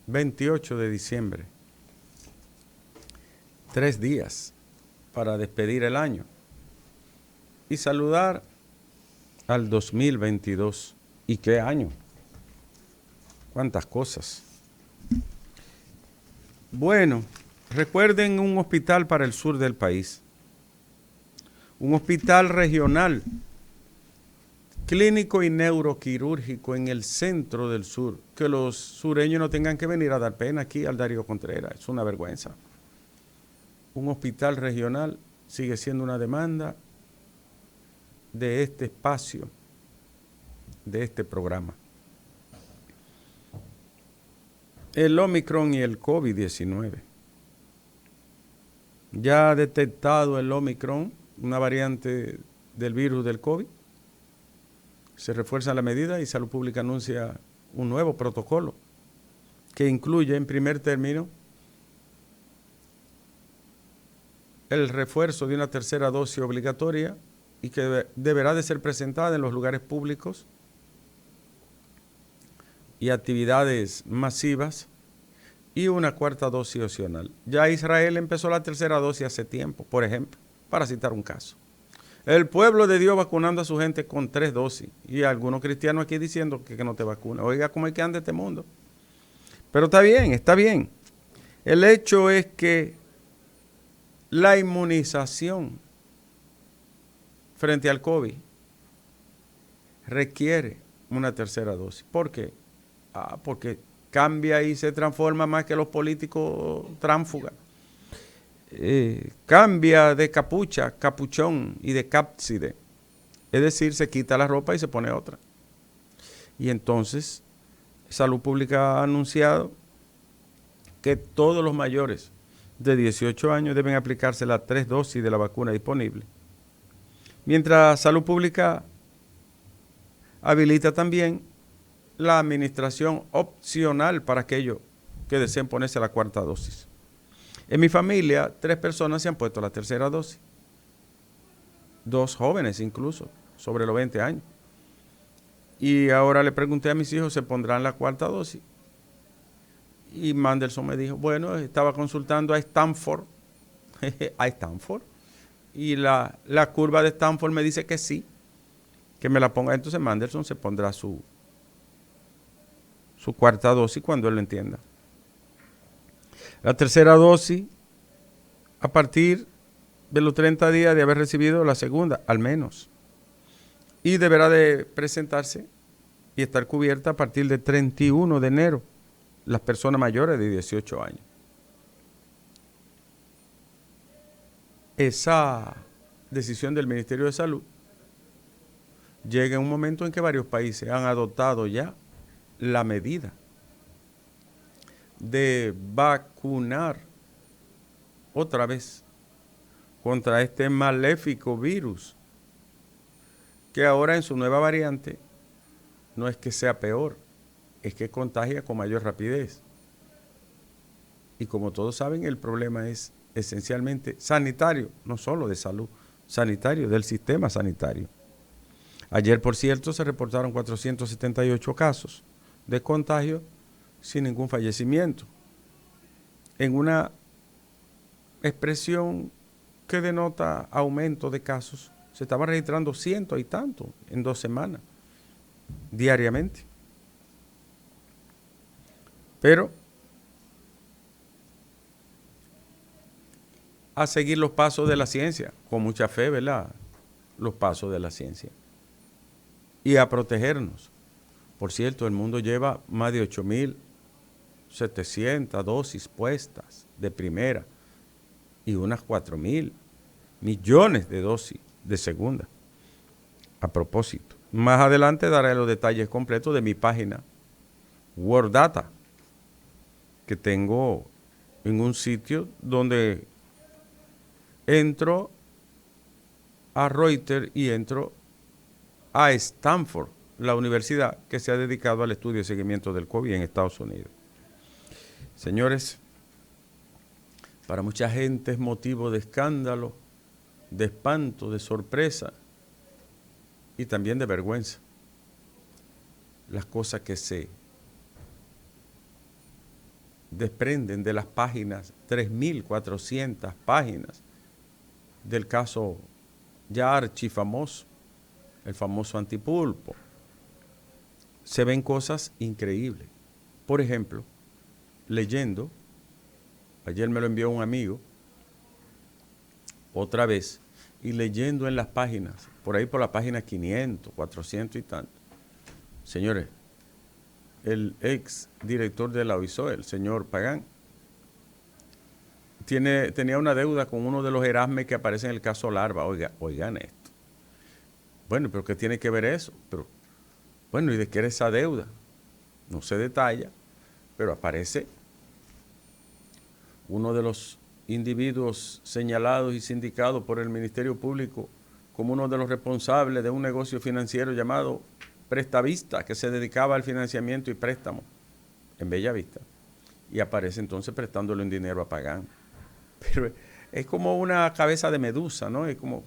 28 de diciembre. 3 días para despedir el año y saludar al 2022. ¿Y qué año? ¿Cuántas cosas? Bueno, recuerden un hospital para el sur del país. Un hospital regional, clínico y neuroquirúrgico en el centro del sur. Que los sureños no tengan que venir a dar pena aquí al Darío Contreras. Es una vergüenza. Un hospital regional sigue siendo una demanda de este espacio, de este programa. El Omicron y el COVID-19. Ya ha detectado el Omicron, una variante del virus del COVID. Se refuerza la medida y Salud Pública anuncia un nuevo protocolo que incluye en primer término el refuerzo de una tercera dosis obligatoria y que deberá de ser presentada en los lugares públicos y actividades masivas, y una cuarta dosis opcional. Ya Israel empezó la tercera dosis hace tiempo, por ejemplo, para citar un caso. El pueblo de Dios vacunando a su gente con 3 dosis, y algunos cristianos aquí diciendo que no te vacunan. Oiga, ¿cómo es que anda este mundo? Pero está bien, está bien. El hecho es que la inmunización frente al COVID requiere una tercera dosis. ¿Por qué? Porque cambia y se transforma más que los políticos tránsfugas. Cambia de capucha, capuchón y de cápside. Es decir, se quita la ropa y se pone otra. Y entonces, Salud Pública ha anunciado que todos los mayores de 18 años deben aplicarse las 3 dosis de la vacuna disponible. Mientras Salud Pública habilita también la administración opcional para aquellos que deseen ponerse la cuarta dosis. En mi familia, 3 personas se han puesto la tercera dosis. 2 jóvenes incluso, sobre los 20 años. Y ahora le pregunté a mis hijos, ¿se pondrán la cuarta dosis? Y Mandelson me dijo, bueno, estaba consultando a Stanford, a Stanford, y la curva de Stanford me dice que sí, que me la ponga. Entonces Mandelson se pondrá su cuarta dosis cuando él lo entienda. La tercera dosis a partir de los 30 días de haber recibido la segunda, al menos. Y deberá de presentarse y estar cubierta a partir del 31 de enero, las personas mayores de 18 años. Esa decisión del Ministerio de Salud llega en un momento en que varios países han adoptado ya la medida de vacunar otra vez contra este maléfico virus, que ahora en su nueva variante no es que sea peor, es que contagia con mayor rapidez. Y como todos saben, el problema es esencialmente sanitario, no solo de salud, sanitario, del sistema sanitario. Ayer, por cierto, se reportaron 478 casos de contagio sin ningún fallecimiento, en una expresión que denota aumento de casos. Se estaban registrando 100 y tanto en 2 semanas, diariamente. Pero a seguir los pasos de la ciencia, con mucha fe, ¿verdad? Los pasos de la ciencia. Y a protegernos. Por cierto, el mundo lleva más de 8.700 dosis puestas de primera y unas 4.000 millones de dosis de segunda. A propósito, más adelante daré los detalles completos de mi página World Data, que tengo en un sitio donde entro a Reuters y entro a Stanford, la universidad que se ha dedicado al estudio y seguimiento del COVID en Estados Unidos. Señores, para mucha gente es motivo de escándalo, de espanto, de sorpresa y también de vergüenza las cosas que se desprenden de las páginas, 3.400 páginas del caso ya archifamoso, el famoso Antipulpo. Se ven cosas increíbles. Por ejemplo, leyendo, ayer me lo envió un amigo, otra vez, y leyendo en las páginas, por ahí por la página 500, 400 y tanto. Señores, el ex director de la OISOE, el señor Pagán, tenía una deuda con uno de los Erasmes que aparece en el caso Larva. Oigan esto. Bueno, pero ¿qué tiene que ver eso? Pero, bueno, ¿y de qué era esa deuda? No se detalla, pero aparece uno de los individuos señalados y sindicados por el Ministerio Público como uno de los responsables de un negocio financiero llamado Prestavista, que se dedicaba al financiamiento y préstamo en Bellavista. Y aparece entonces prestándole un dinero a Pagán. Pero es como una cabeza de medusa, ¿no? Es como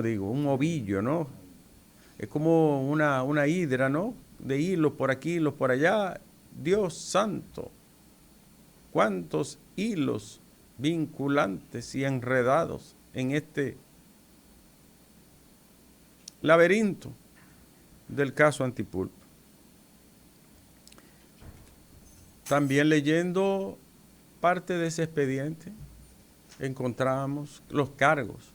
digo, un ovillo, ¿no? Es como una hidra, ¿no? De hilos por aquí, hilos por allá. Dios santo, cuántos hilos vinculantes y enredados en este laberinto del caso Antipulpo. También leyendo parte de ese expediente, encontramos los cargos: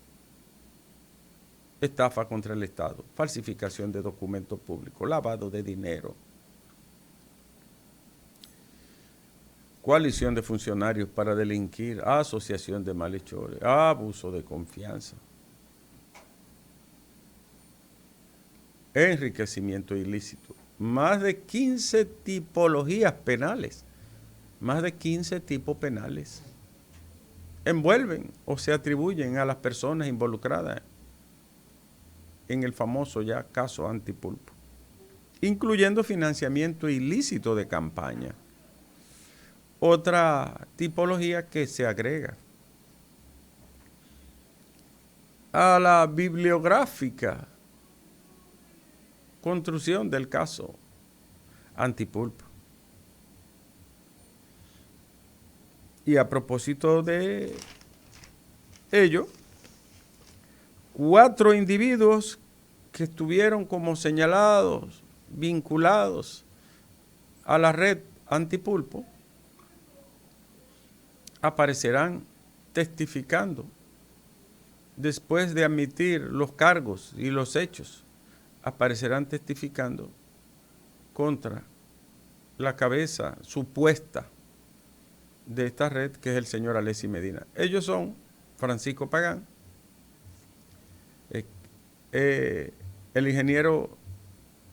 estafa contra el Estado, falsificación de documentos públicos, lavado de dinero, coalición de funcionarios para delinquir, asociación de malhechores, abuso de confianza, enriquecimiento ilícito, más de 15 tipologías penales, más de 15 tipos penales envuelven o se atribuyen a las personas involucradas en el famoso ya caso Antipulpo, incluyendo financiamiento ilícito de campaña. Otra tipología que se agrega a la bibliográfica construcción del caso Antipulpo. Y a propósito de ello, 4 individuos que estuvieron como señalados, vinculados a la red Antipulpo, aparecerán testificando después de admitir los cargos y los hechos. Aparecerán testificando contra la cabeza supuesta de esta red, que es el señor Alessi Medina. Ellos son Francisco Pagán, el ingeniero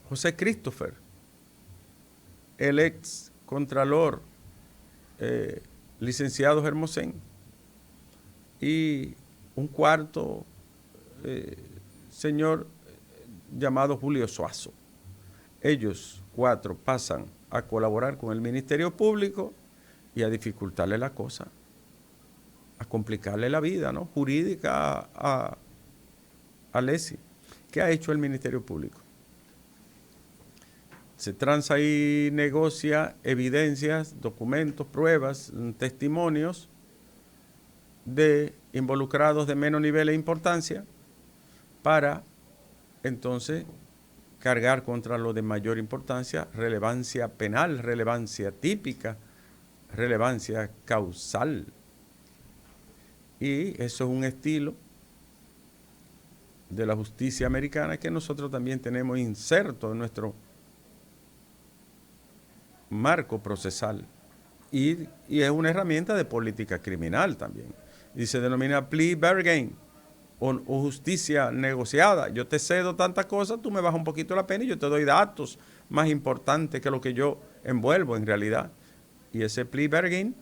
José Christopher, el ex contralor licenciado Hermosén, y un cuarto señor llamado Julio Suazo. Ellos 4 pasan a colaborar con el Ministerio Público y a dificultarle la cosa, a complicarle la vida, ¿no?, jurídica a Alessi. ¿Qué ha hecho el Ministerio Público? Se transa y negocia evidencias, documentos, pruebas, testimonios de involucrados de menos nivel e importancia para entonces cargar contra lo de mayor importancia, relevancia penal, relevancia típica, relevancia causal. Y eso es un estilo de la justicia americana que nosotros también tenemos inserto en nuestro marco procesal. Y es una herramienta de política criminal también. Y se denomina plea bargain o justicia negociada. Yo te cedo tantas cosas, tú me bajas un poquito la pena y yo te doy datos más importantes que lo que yo envuelvo en realidad. Y ese plea bargain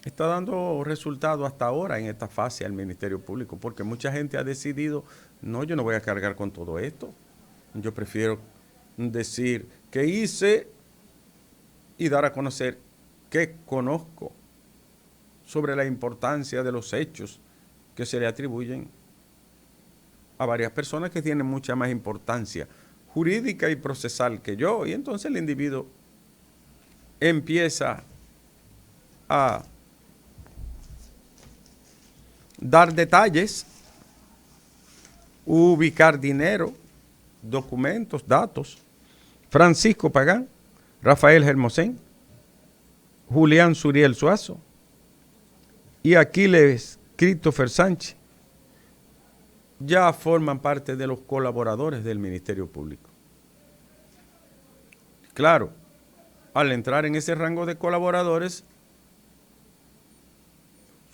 está dando resultado hasta ahora en esta fase al Ministerio Público, porque mucha gente ha decidido, no, yo no voy a cargar con todo esto. Yo prefiero decir qué hice y dar a conocer qué conozco sobre la importancia de los hechos que se le atribuyen a varias personas que tienen mucha más importancia jurídica y procesal que yo. Y entonces el individuo empieza a dar detalles, ubicar dinero, documentos, datos. Francisco Pagán, Rafael Hermosén, Julián Suriel Suazo y Aquiles Christopher Sánchez ya forman parte de los colaboradores del Ministerio Público. Claro, al entrar en ese rango de colaboradores,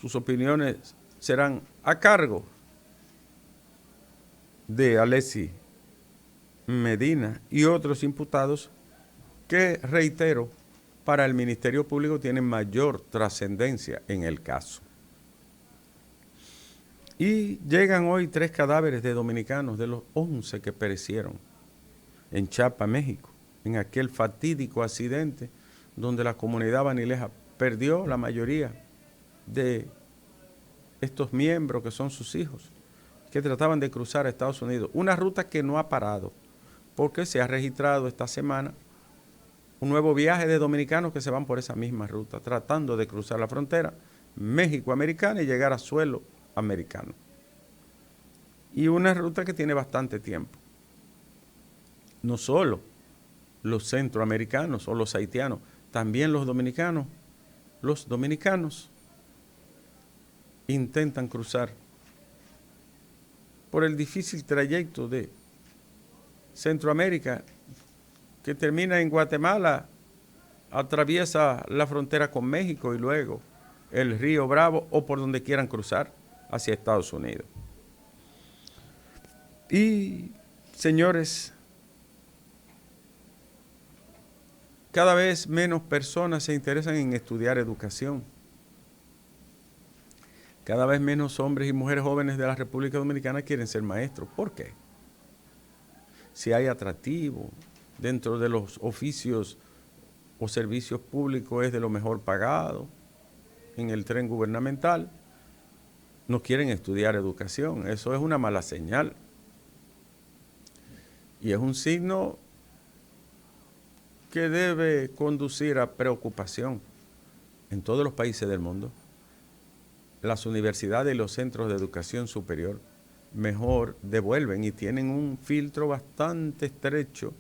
sus opiniones serán a cargo de Alexis Medina y otros imputados que, reitero, para el Ministerio Público tienen mayor trascendencia en el caso. Y llegan hoy 3 cadáveres de dominicanos de los 11 que perecieron en Chiapas, México, en aquel fatídico accidente donde la comunidad banileja perdió la mayoría de estos miembros que son sus hijos, que trataban de cruzar a Estados Unidos. Una ruta que no ha parado, porque se ha registrado esta semana un nuevo viaje de dominicanos que se van por esa misma ruta, tratando de cruzar la frontera México-americana y llegar a suelo americano. Y una ruta que tiene bastante tiempo. No solo los centroamericanos o los haitianos, también los dominicanos intentan cruzar por el difícil trayecto de Centroamérica que termina en Guatemala, atraviesa la frontera con México y luego el río Bravo o por donde quieran cruzar hacia Estados Unidos. Y, señores, cada vez menos personas se interesan en estudiar educación. Cada vez menos hombres y mujeres jóvenes de la República Dominicana quieren ser maestros. ¿Por qué? Si hay atractivo dentro de los oficios o servicios públicos, es de lo mejor pagado en el tren gubernamental, no quieren estudiar educación. Eso es una mala señal. Y es un signo que debe conducir a preocupación en todos los países del mundo. Las universidades y los centros de educación superior mejor devuelven y tienen un filtro bastante estrecho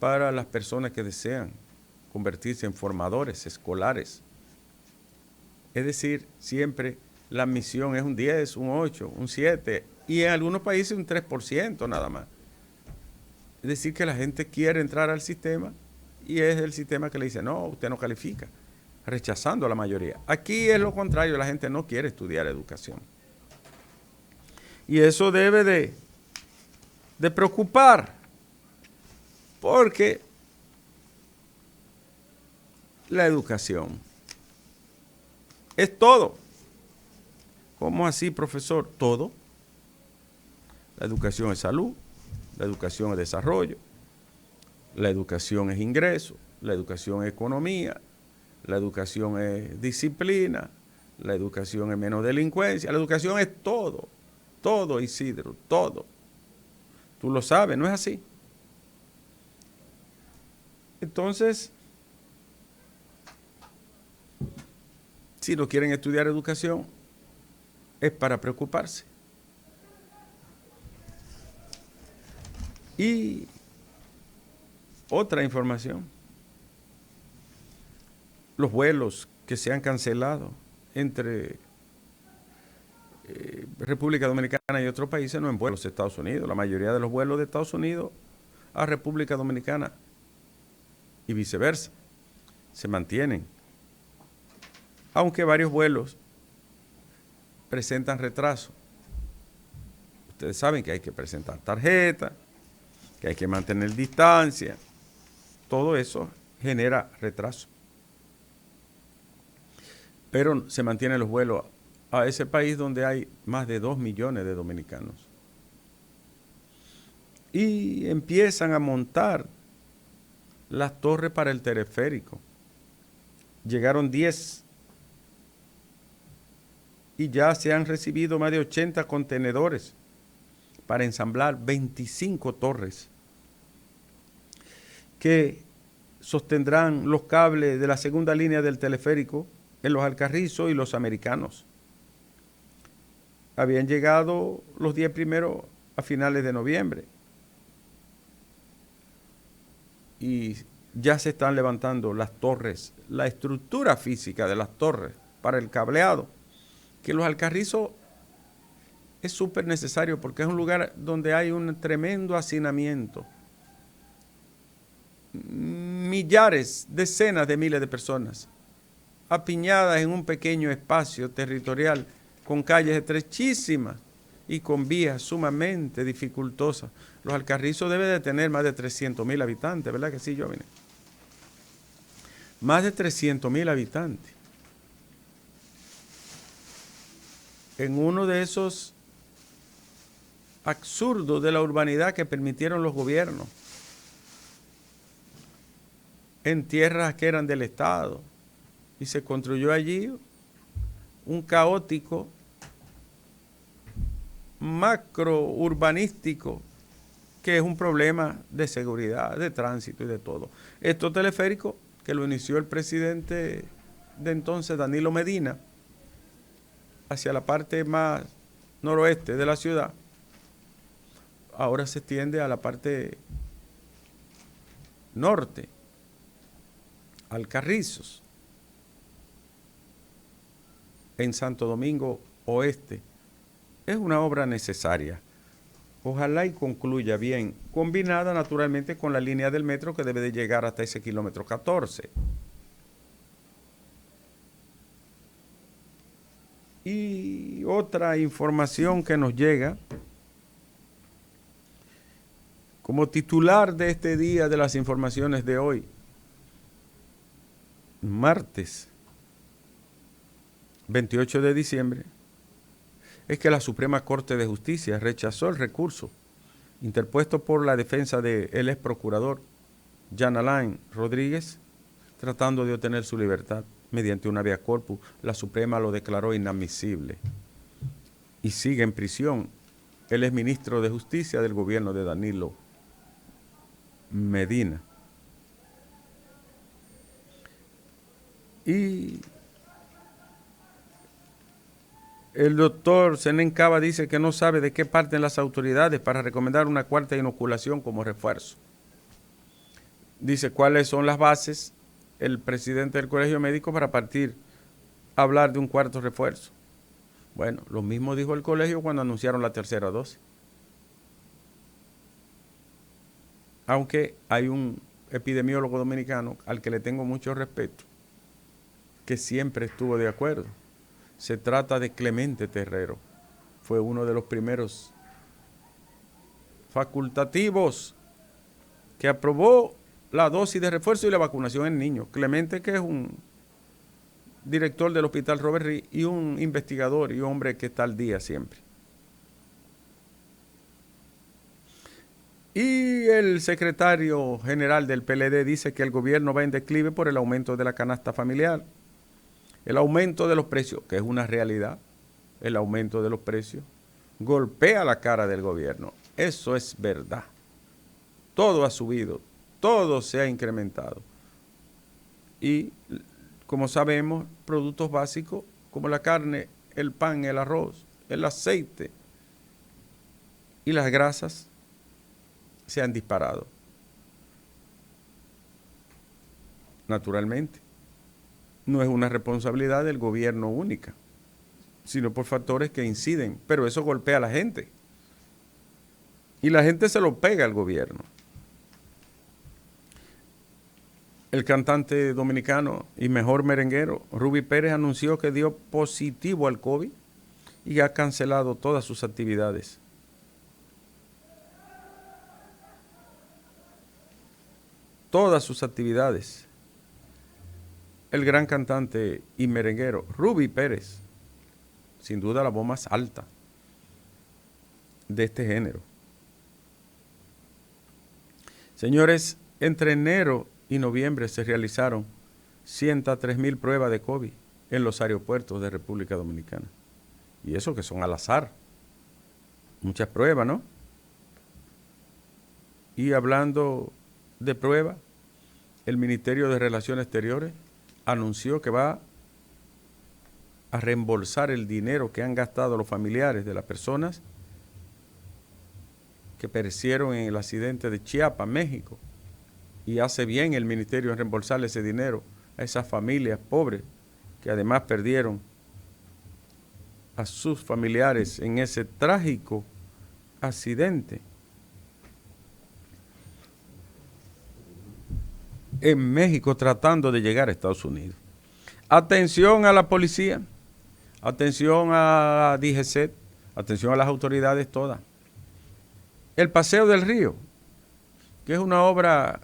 para las personas que desean convertirse en formadores escolares. Es decir, siempre la admisión es un 10, un 8, un 7 y en algunos países un 3% nada más. Es decir, que la gente quiere entrar al sistema y es el sistema que le dice, no, usted no califica, rechazando a la mayoría. Aquí es lo contrario, la gente no quiere estudiar educación. Y eso debe de preocupar, porque la educación es todo. ¿Cómo así, profesor? Todo. La educación es salud, la educación es desarrollo, la educación es ingreso, la educación es economía, la educación es disciplina, la educación es menos delincuencia, la educación es todo, todo, Isidro, todo. Tú lo sabes, ¿no es así? Entonces, si no quieren estudiar educación, es para preocuparse. Y otra información, los vuelos que se han cancelado entre República Dominicana y otros países no en vuelos de Estados Unidos. La mayoría de los vuelos de Estados Unidos a República Dominicana y viceversa se mantienen. Aunque varios vuelos presentan retraso. Ustedes saben que hay que presentar tarjeta, que hay que mantener distancia. Todo eso genera retraso. Pero se mantienen los vuelos a ese país donde hay más de 2 millones de dominicanos. Y empiezan a montar las torres para el teleférico. Llegaron 10 y ya se han recibido más de 80 contenedores para ensamblar 25 torres que sostendrán los cables de la segunda línea del teleférico en Los Alcarrizos y Los Americanos. Habían llegado los 10 primeros a finales de noviembre y ya se están levantando las torres, la estructura física de las torres para el cableado, que Los Alcarrizos es súper necesario porque es un lugar donde hay un tremendo hacinamiento. Millares, decenas de miles de personas apiñadas en un pequeño espacio territorial con calles estrechísimas y con vías sumamente dificultosas. Los Alcarrizos debe de tener más de 300,000 habitantes, ¿verdad que sí, jóvenes? Más de 300,000 habitantes. En uno de esos absurdos de la urbanidad que permitieron los gobiernos, en tierras que eran del Estado, y se construyó allí un caótico macro urbanístico que es un problema de seguridad, de tránsito y de todo. Estos teleféricos, que lo inició el presidente de entonces, Danilo Medina, hacia la parte más noroeste de la ciudad, ahora se extiende a la parte norte, Alcarrizos, en Santo Domingo Oeste. Es una obra necesaria. Ojalá y concluya bien, combinada naturalmente con la línea del metro que debe de llegar hasta ese kilómetro 14. Y otra información que nos llega, como titular de este día de las informaciones de hoy, martes 28 de diciembre, es que la Suprema Corte de Justicia rechazó el recurso interpuesto por la defensa del ex procurador Jan Alain Rodríguez, tratando de obtener su libertad mediante un habeas corpus. La Suprema lo declaró inadmisible y sigue en prisión el exministro de Justicia del gobierno de Danilo Medina. Y el doctor Zenén Cava dice que no sabe de qué parten las autoridades para recomendar una cuarta inoculación como refuerzo. Dice cuáles son las bases el presidente del Colegio Médico para partir a hablar de un cuarto refuerzo. Bueno, lo mismo dijo el colegio cuando anunciaron la tercera dosis. Aunque hay un epidemiólogo dominicano al que le tengo mucho respeto, que siempre estuvo de acuerdo. Se trata de Clemente Terrero. Fue uno de los primeros facultativos que aprobó la dosis de refuerzo y la vacunación en niños. Clemente, que es un director del Hospital Robert Reed y un investigador y hombre que está al día siempre. Y el secretario general del PLD dice que el gobierno va en declive por el aumento de la canasta familiar. El aumento de los precios, que es una realidad, el aumento de los precios, golpea la cara del gobierno. Eso es verdad. Todo ha subido, todo se ha incrementado. Y, como sabemos, productos básicos como la carne, el pan, el arroz, el aceite y las grasas se han disparado. Naturalmente. No es una responsabilidad del gobierno única, sino por factores que inciden, pero eso golpea a la gente. Y la gente se lo pega al gobierno. El cantante dominicano y mejor merenguero, Ruby Pérez, anunció que dio positivo al COVID y ha cancelado todas sus actividades. Todas sus actividades. El gran cantante y merenguero Ruby Pérez, sin duda la voz más alta de este género. Señores, entre enero y noviembre se realizaron 103,000 pruebas de COVID en los aeropuertos de República Dominicana. Y eso que son al azar. Muchas pruebas, ¿no? Y hablando de pruebas, el Ministerio de Relaciones Exteriores anunció que va a reembolsar el dinero que han gastado los familiares de las personas que perecieron en el accidente de Chiapas, México. Y hace bien el ministerio en reembolsarle ese dinero a esas familias pobres que además perdieron a sus familiares en ese trágico accidente en México tratando de llegar a Estados Unidos. Atención a la policía, atención a DGCET, atención a las autoridades todas. El Paseo del Río, que es una obra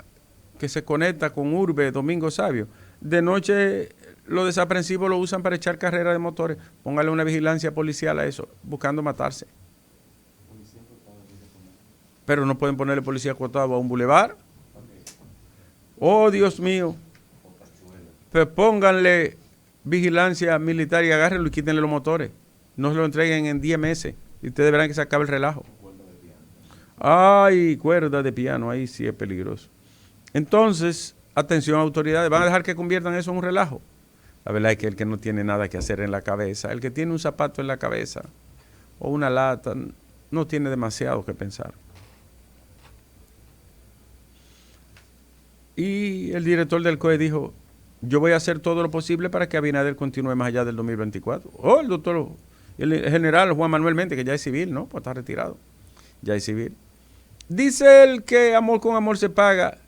que se conecta con Urbe Domingo Sabio. De noche los desaprensivos lo usan para echar carreras de motores. Póngale una vigilancia policial a eso, buscando matarse. Pero no pueden ponerle policía acotado a un bulevar. Oh, Dios mío. Pues pónganle vigilancia militar y agárrenlo y quítenle los motores. No se lo entreguen en 10 meses y ustedes verán que se acaba el relajo. Ay, cuerda de piano, ahí sí es peligroso. Entonces, atención autoridades, ¿van a dejar que conviertan eso en un relajo? La verdad es que el que no tiene nada que hacer en la cabeza, el que tiene un zapato en la cabeza o una lata, no tiene demasiado que pensar. Y el director del COE dijo, yo voy a hacer todo lo posible para que Abinader continúe más allá del 2024. Oh, el doctor, el general Juan Manuel Méndez, que ya es civil, ¿no? Pues está retirado, ya es civil. Dice él que amor con amor se paga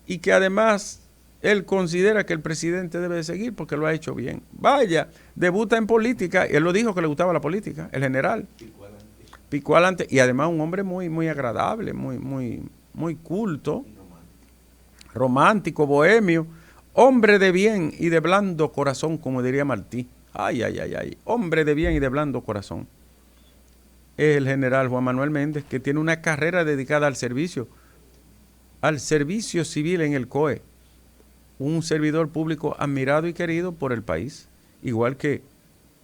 y que además él considera que el presidente debe de seguir porque lo ha hecho bien. Vaya, debuta en política, él lo dijo que le gustaba la política, el general. Picó adelante y además un hombre muy, muy agradable, muy culto, romántico, bohemio, hombre de bien y de blando corazón, como diría Martí. Ay, ay, ay, ay, hombre de bien y de blando corazón. Es el general Juan Manuel Méndez, que tiene una carrera dedicada al servicio civil en el COE. Un servidor público admirado y querido por el país, igual que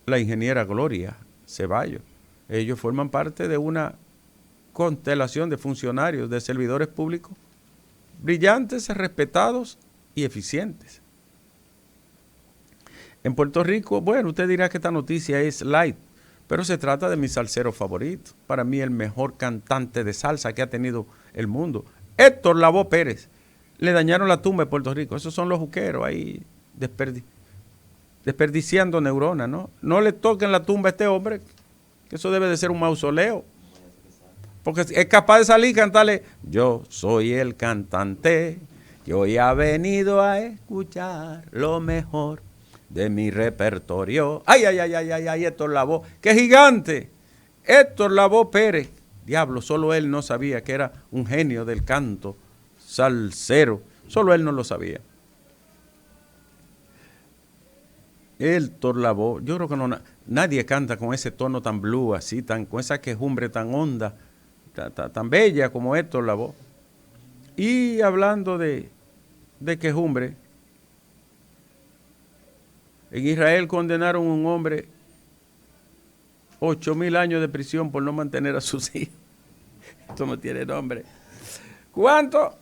la ingeniera Gloria Ceballos. Ellos forman parte de una constelación de funcionarios, de servidores públicos, brillantes, respetados y eficientes. En Puerto Rico, bueno, usted dirá que esta noticia es light, pero se trata de mi salsero favorito. Para mí el mejor cantante de salsa que ha tenido el mundo. Héctor Lavoe Pérez. Le dañaron la tumba en Puerto Rico. Esos son los juqueros ahí desperdiciando neuronas, ¿no? No le toquen la tumba a este hombre, que eso debe de ser un mausoleo. Porque es capaz de salir y cantarle, yo soy el cantante que hoy ha venido a escuchar lo mejor de mi repertorio. Ay, ay, ay, ay, ay, ay, Héctor Lavoe, qué gigante. Héctor Lavoe Pérez. Diablo, solo él no sabía que era un genio del canto salsero. Solo él no lo sabía. Héctor Lavoe, yo creo que nadie canta con ese tono tan blue, así, con esa quejumbre tan honda, tan bella como Héctor Lavoe. Y hablando de quejumbre, en Israel condenaron a un hombre 8,000 años de prisión por no mantener a sus hijos. Esto no tiene nombre. ¿Cuánto?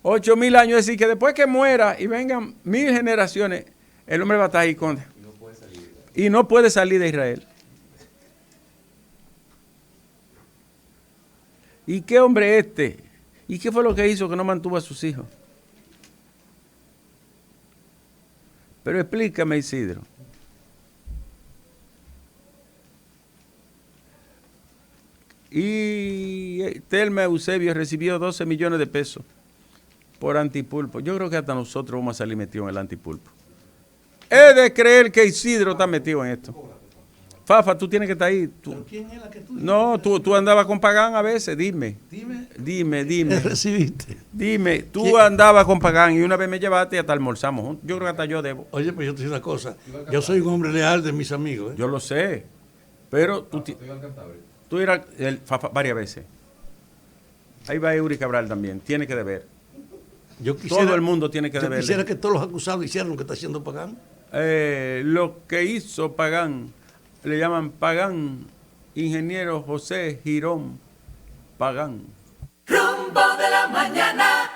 8,000 años. Es decir, que después que muera y vengan 1,000 generaciones, el hombre va a estar ahí con... Y no puede salir de Israel. ¿Y qué hombre este? ¿Y qué fue lo que hizo que no mantuvo a sus hijos? Pero explícame, Isidro. Y Telma Eusebio recibió 12 millones de pesos por antipulpo. Yo creo que hasta nosotros vamos a salir metidos en el antipulpo. He de creer que Isidro está metido en esto. Fafa, tú tienes que estar ahí. ¿Pero quién es la que tú dices? No, tú andabas con Pagán a veces, dime. Dime. Dime. ¿Recibiste? Dime, tú ¿Quién? Andabas con Pagán y una vez me llevaste y hasta almorzamos. Yo creo que hasta yo debo. Oye, pues yo te digo una cosa. Yo soy un hombre leal de mis amigos. Yo lo sé, pero tú irás Fafa varias veces. Ahí va Eury Cabral también, tiene que deber. Todo el mundo tiene que deber. Yo quisiera que todos los acusados hicieran lo que está haciendo Pagán. Lo que hizo Pagán, le llaman Pagán, ingeniero José Girón Pagán. Rumbo de la mañana.